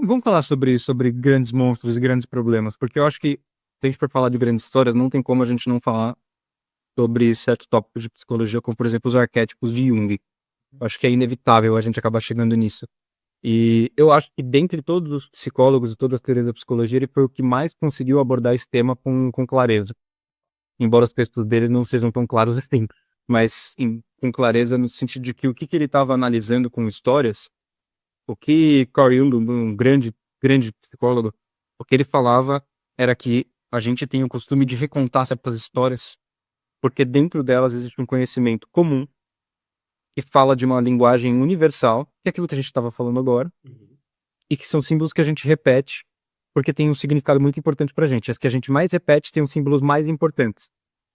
Vamos falar sobre grandes monstros e grandes problemas, porque eu acho que, se a gente for falar de grandes histórias, não tem como a gente não falar sobre certos tópicos de psicologia, como, por exemplo, os arquétipos de Jung. Eu acho que é inevitável a gente acabar chegando nisso. E eu acho que, dentre todos os psicólogos e todas as teorias da psicologia, ele foi o que mais conseguiu abordar esse tema com clareza. Embora os textos dele não sejam tão claros assim, mas com clareza no sentido de que o que ele estava analisando com histórias, o que Carl Jung, um grande psicólogo, o que ele falava era que a gente tem o costume de recontar certas histórias, porque dentro delas existe um conhecimento comum que fala de uma linguagem universal, que é aquilo que a gente estava falando agora, e que são símbolos que a gente repete, porque tem um significado muito importante pra gente. As que a gente mais repete têm os símbolos mais importantes.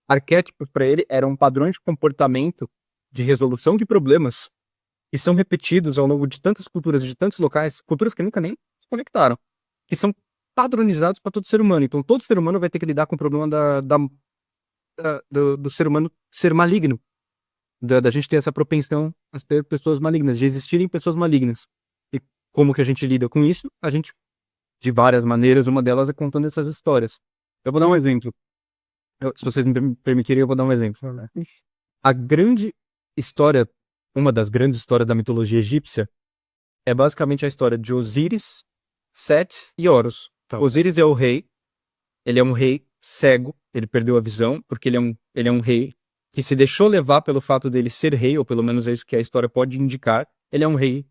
Arquétipos para ele eram padrões de comportamento de resolução de problemas que são repetidos ao longo de tantas culturas, de tantos locais, culturas que nunca nem se conectaram, que são padronizados para todo ser humano. Então, todo ser humano vai ter que lidar com o problema do ser humano ser maligno, da gente ter essa propensão a ter pessoas malignas, de existirem pessoas malignas. E como que a gente lida com isso? A gente, de várias maneiras, uma delas é contando essas histórias. Eu vou dar um exemplo. Se vocês me permitirem, eu vou dar um exemplo. A grande história, uma das grandes histórias da mitologia egípcia, é basicamente a história de Osíris, Sete e Horus. Tá. Osíris é o rei, ele é um rei cego, ele perdeu a visão, porque ele é um rei que se deixou levar pelo fato dele ser rei, ou pelo menos é isso que a história pode indicar. Ele é um rei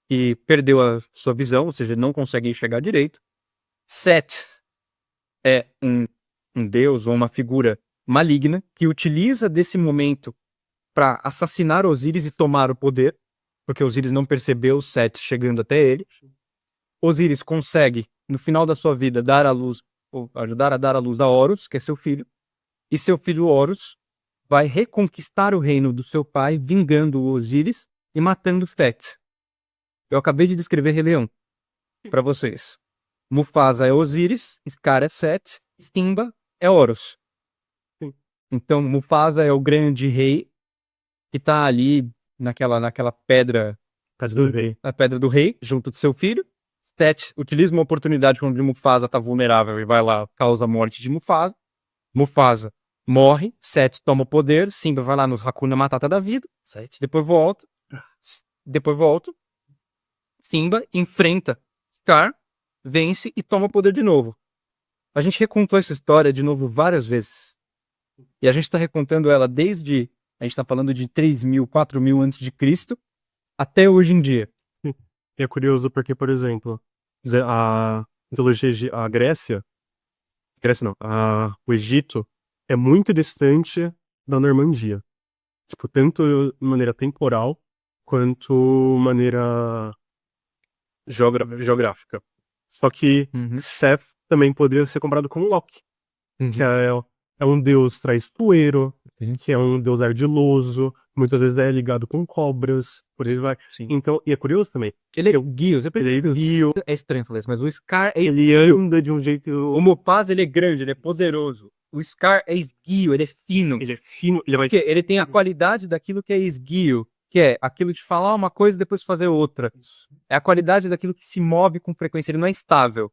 que perdeu a sua visão, ou seja, ele não consegue enxergar direito. Set é um deus ou uma figura maligna que utiliza desse momento para assassinar Osíris e tomar o poder, porque Osíris não percebeu Set chegando até ele. Osíris consegue, no final da sua vida, dar à luz, ou ajudar a dar à luz a Horus, que é seu filho, e seu filho Horus vai reconquistar o reino do seu pai, vingando o Osíris e matando Set. Eu acabei de descrever Rei Leão para vocês. Mufasa é Osíris, Scar é Set, Simba é Horus. Então, Mufasa é o grande rei que tá ali naquela pedra, a pedra do rei, junto do seu filho. Set utiliza uma oportunidade quando Mufasa tá vulnerável e vai lá, causa a morte de Mufasa. Mufasa morre, Set toma o poder, Simba vai lá no Hakuna Matata da vida, depois volta, Simba enfrenta Scar, vence e toma o poder de novo. A gente recontou essa história de novo várias vezes. E a gente tá recontando ela desde, a gente tá falando de 3.000, 4.000 antes de Cristo, até hoje em dia. E é curioso porque, por exemplo, a mitologia, a Grécia não, o Egito é muito distante da Normandia. Tipo, tanto de maneira temporal quanto maneira geográfica. Só que Seth também poderia ser comparado com Loki, que é um deus traiçoeiro, que é um deus ardiloso, muitas vezes é ligado com cobras, por aí vai. Sim. Então, e é curioso também. Ele é o Guio, Ele é Guio. É estranho falar isso, mas o Scar é Ele anda de um jeito. O Mufasa, ele é grande, ele é poderoso. O Scar é esguio, ele é fino. Ele é fino, ele vai. Porque ele tem a qualidade daquilo que é esguio, que é aquilo de falar uma coisa e depois fazer outra. É a qualidade daquilo que se move com frequência, ele não é estável.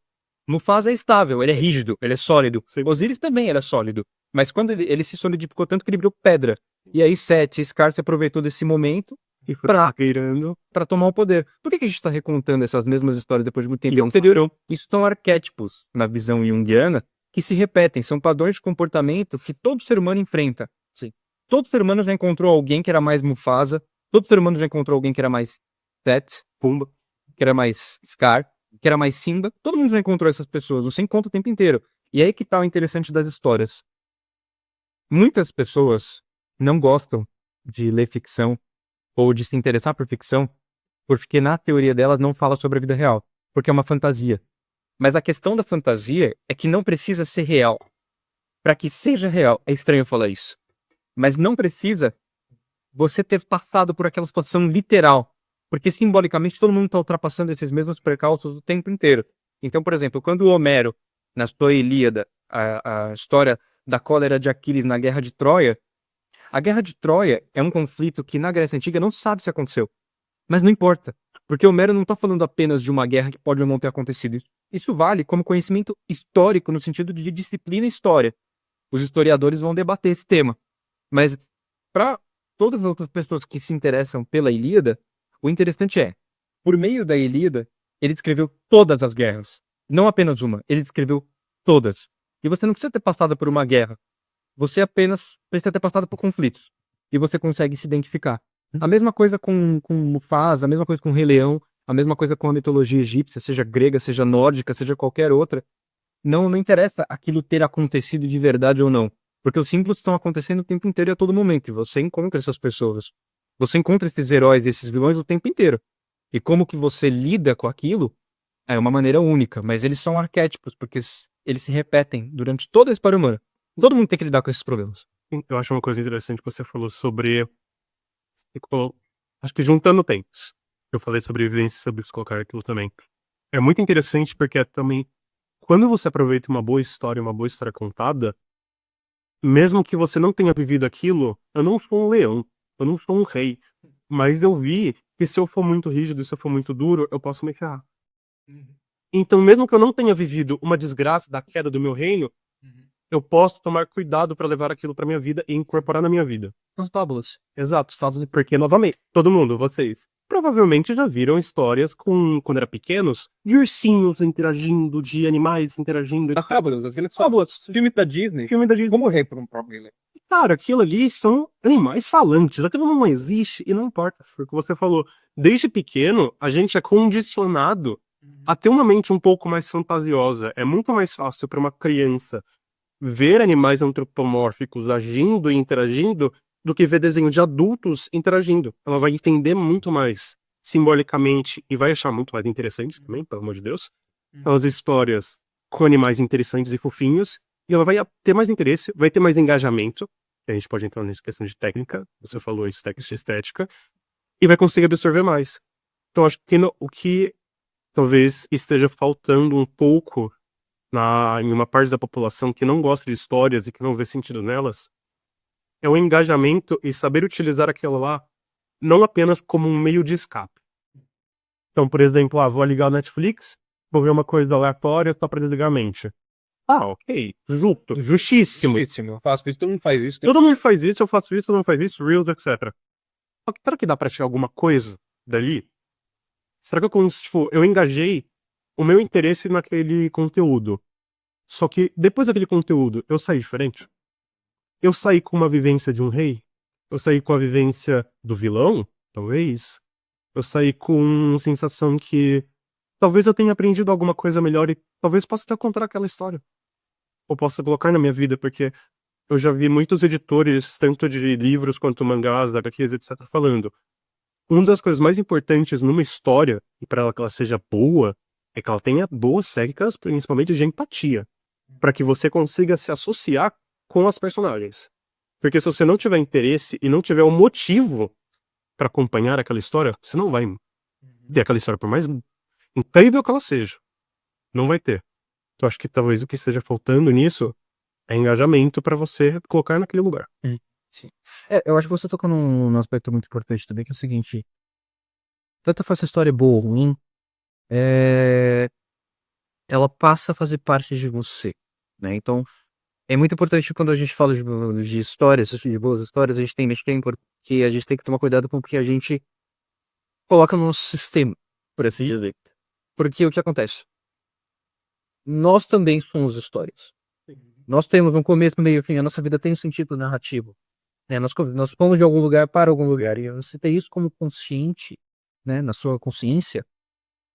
Mufasa é estável, ele é rígido, ele é sólido. Osíris também era sólido. Mas quando ele se solidificou tanto que ele virou pedra. E aí Sete e Scar se aproveitou desse momento pra tomar o poder. Por que a gente tá recontando essas mesmas histórias depois de muito tempo? Isso são arquétipos na visão junguiana que se repetem, são padrões de comportamento que todo ser humano enfrenta. Sim. Todo ser humano já encontrou alguém que era mais Mufasa, todo ser humano já encontrou alguém que era mais Set, Pumba, que era mais Scar, que era mais Simba. Todo mundo já encontrou essas pessoas, você encontra o tempo inteiro. E aí que tá o interessante das histórias. Muitas pessoas não gostam de ler ficção ou de se interessar por ficção, porque na teoria delas não fala sobre a vida real, porque é uma fantasia. Mas a questão da fantasia é que não precisa ser real. Para que seja real, é estranho falar isso, mas não precisa você ter passado por aquela situação literal, porque simbolicamente todo mundo está ultrapassando esses mesmos percalços o tempo inteiro. Então, por exemplo, quando o Homero, na sua Ilíada, a história da cólera de Aquiles na Guerra de Troia, a Guerra de Troia é um conflito que na Grécia Antiga não se sabe se aconteceu. Mas não importa, porque Homero não tá falando apenas de uma guerra que pode ou não ter acontecido. Isso vale como conhecimento histórico, no sentido de disciplina história. Os historiadores vão debater esse tema. Mas para todas as outras pessoas que se interessam pela Ilíada, o interessante é, por meio da Ilíada, ele descreveu todas as guerras. Não apenas uma, ele descreveu todas. E você não precisa ter passado por uma guerra. Você apenas precisa ter passado por conflitos. E você consegue se identificar. A mesma coisa com Mufasa, a mesma coisa com o Rei Leão, a mesma coisa com a mitologia egípcia, seja grega, seja nórdica, seja qualquer outra. Não interessa aquilo ter acontecido de verdade ou não. Porque os símbolos estão acontecendo o tempo inteiro e a todo momento. E você encontra essas pessoas. Você encontra esses heróis e esses vilões o tempo inteiro. E como que você lida com aquilo é uma maneira única. Mas eles são arquétipos, porque eles se repetem durante toda a história humana. Todo mundo tem que lidar com esses problemas. Eu acho uma coisa interessante que você falou sobre. Acho que juntando tempos. Eu falei sobre vivência e sobre se colocar aquilo também. É muito interessante porque é também. Quando você aproveita uma boa história contada, mesmo que você não tenha vivido aquilo, eu não sou um leão, eu não sou um rei, mas eu vi que se eu for muito rígido, se eu for muito duro, eu posso me ferrar. Então, mesmo que eu não tenha vivido uma desgraça da queda do meu reino, eu posso tomar cuidado para levar aquilo para minha vida e incorporar na minha vida. As fábulas. Exato, porque novamente, todo mundo, vocês, provavelmente já viram histórias quando eram pequenos, de ursinhos interagindo, de animais interagindo. Fábulas, aqueles Fábulas. filmes da Disney. Filme da Disney. Vou morrer por um problema. Cara, aquilo ali são animais falantes. Aquilo não existe e não importa. Foi o que você falou. Desde pequeno, a gente é condicionado a ter uma mente um pouco mais fantasiosa. É muito mais fácil para uma criança ver animais antropomórficos agindo e interagindo do que ver desenho de adultos interagindo. Ela vai entender muito mais simbolicamente e vai achar muito mais interessante também, pelo amor de Deus, as histórias com animais interessantes e fofinhos, e ela vai ter mais interesse, vai ter mais engajamento. A gente pode entrar nessa questão de técnica, você falou isso, técnica de estética, e vai conseguir absorver mais. Então acho que o que talvez esteja faltando um pouco em uma parte da população que não gosta de histórias e que não vê sentido nelas, é o engajamento e saber utilizar aquilo lá não apenas como um meio de escape. Então, por exemplo, vou ligar o Netflix, vou ver uma coisa aleatória só para desligar a mente. Ok, justo, justíssimo. Eu faço isso, todo mundo faz isso. Todo mundo faz isso, eu faço isso, todo mundo faz isso, Reels, etc. Só que será que dá pra tirar alguma coisa dali? Será que eu engajei o meu interesse naquele conteúdo? Só que depois daquele conteúdo, eu saí diferente? Eu saí com uma vivência de um rei? Eu saí com a vivência do vilão? Talvez. Eu saí com sensação que talvez eu tenha aprendido alguma coisa melhor e talvez possa até contar aquela história. Ou possa colocar na minha vida, porque eu já vi muitos editores, tanto de livros quanto mangás, HQs, etc., falando. Uma das coisas mais importantes numa história, e para ela que ela seja boa, é que ela tenha boas técnicas, principalmente de empatia, para que você consiga se associar com as personagens. Porque se você não tiver interesse e não tiver um motivo para acompanhar aquela história, você não vai ter aquela história, por mais incrível que ela seja. Não vai ter. Então acho que talvez o que esteja faltando nisso é engajamento para você colocar naquele lugar. Sim. Eu acho que você tocou num aspecto muito importante também, que é o seguinte: tanto faz a história boa ou ruim, ela passa a fazer parte de você, né? Então, é muito importante quando a gente fala de histórias, de boas histórias, a gente tem que a gente tem que tomar cuidado com o que a gente coloca no nosso sistema, por assim dizer. Porque o que acontece? Nós também somos histórias. Nós temos um começo, meio e fim. A nossa vida tem um sentido narrativo. Né? Nós fomos de algum lugar para algum lugar. E você ter isso como consciente, né, na sua consciência,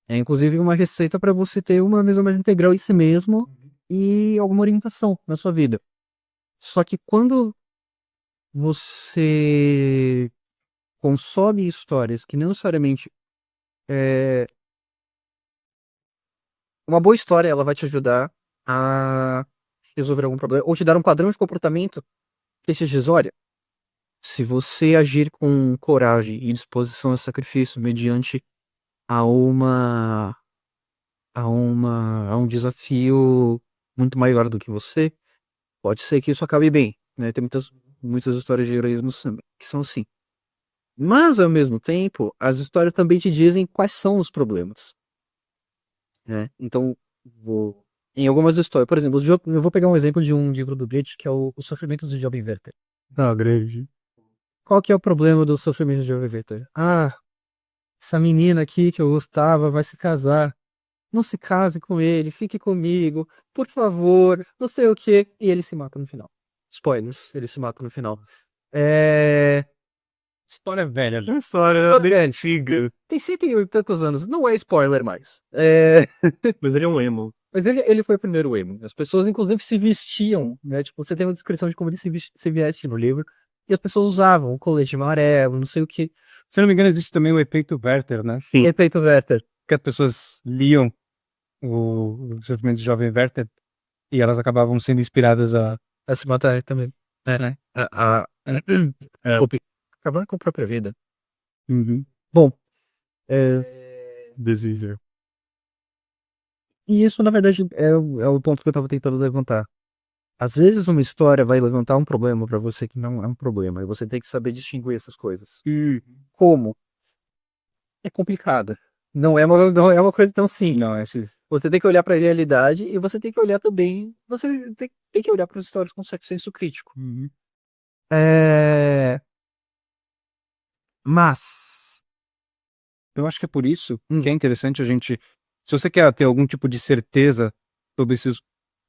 é inclusive uma receita para você ter uma visão mais integral em si mesmo e alguma orientação na sua vida. Só que quando você consome histórias que não necessariamente uma boa história, ela vai te ajudar a resolver algum problema ou te dar um padrão de comportamento que te diz, olha, se você agir com coragem e disposição a sacrifício mediante a a um desafio muito maior do que você, pode ser que isso acabe bem, né? Tem muitas histórias de heroísmo que são assim. Mas, ao mesmo tempo, as histórias também te dizem quais são os problemas. Né? Então, em algumas histórias, por exemplo, eu vou pegar um exemplo de um livro do Goethe, que é o Sofrimento do Jovem Werther. Ah, grande. Qual que é o problema do sofrimento do Jovem Werther? Ah, essa menina aqui que eu gostava vai se casar. Não se case com ele, fique comigo, por favor, não sei o quê. E ele se mata no final. Spoilers, ele se mata no final. História velha. Uma história bem antiga. Tem 100 e tantos anos, não é spoiler mais. Mas ele é um emo. Mas ele foi o primeiro emo. As pessoas, inclusive, se vestiam, né? Tipo, você tem uma descrição de como ele se veste no livro. E as pessoas usavam o colete amarelo, não sei o que. Se eu não me engano, existe também o efeito Werther, né? Sim. Efeito Werther. Que as pessoas liam o Sofrimento do Jovem Werther e elas acabavam sendo inspiradas a... A se matar também. né? Acabar com a própria vida. Uhum. Bom, Desejo. e isso, na verdade, é o ponto que eu tava tentando levantar. Às vezes uma história vai levantar um problema pra você que não é um problema, e você tem que saber distinguir essas coisas. Como? É complicada. Não é uma coisa tão simples. Não, esse... Você tem que olhar pra realidade e você tem que olhar também. Você tem que olhar para as histórias com certo senso crítico. Uhum. Mas. Eu acho que é por isso que é interessante a gente... Se você quer ter algum tipo de certeza sobre se os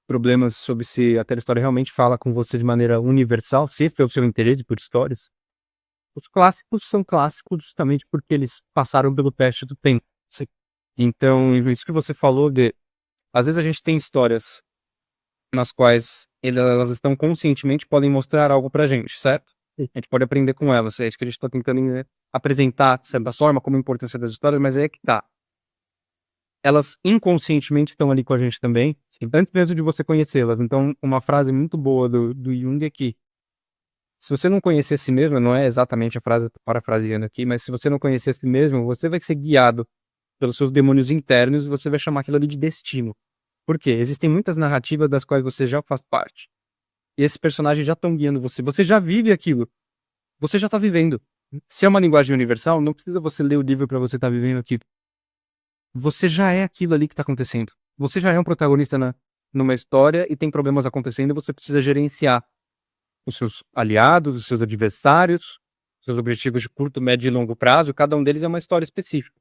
problemas, sobre se a história realmente fala com você de maneira universal, se esse é o seu interesse por histórias, os clássicos são clássicos justamente porque eles passaram pelo teste do tempo. Então, isso que você falou de... Às vezes a gente tem histórias nas quais elas estão conscientemente, podem mostrar algo pra gente, certo? A gente pode aprender com elas. É isso que a gente tá tentando apresentar, de certa forma, como a importância das histórias, mas é que tá. Elas inconscientemente estão ali com a gente também, antes mesmo de você conhecê-las. Então, uma frase muito boa do Jung é que se você não conhecer a si mesmo, não é exatamente a frase, tô parafraseando aqui, mas se você não conhecer a si mesmo, você vai ser guiado pelos seus demônios internos e você vai chamar aquilo ali de destino. Por quê? Existem muitas narrativas das quais você já faz parte. E esses personagens já estão guiando você. Você já vive aquilo. Você já tá vivendo. Se é uma linguagem universal, não precisa você ler o livro para você estar vivendo aquilo. Você já é aquilo ali que tá acontecendo. Você já é um protagonista numa história e tem problemas acontecendo e você precisa gerenciar os seus aliados, os seus adversários, seus objetivos de curto, médio e longo prazo. Cada um deles é uma história específica.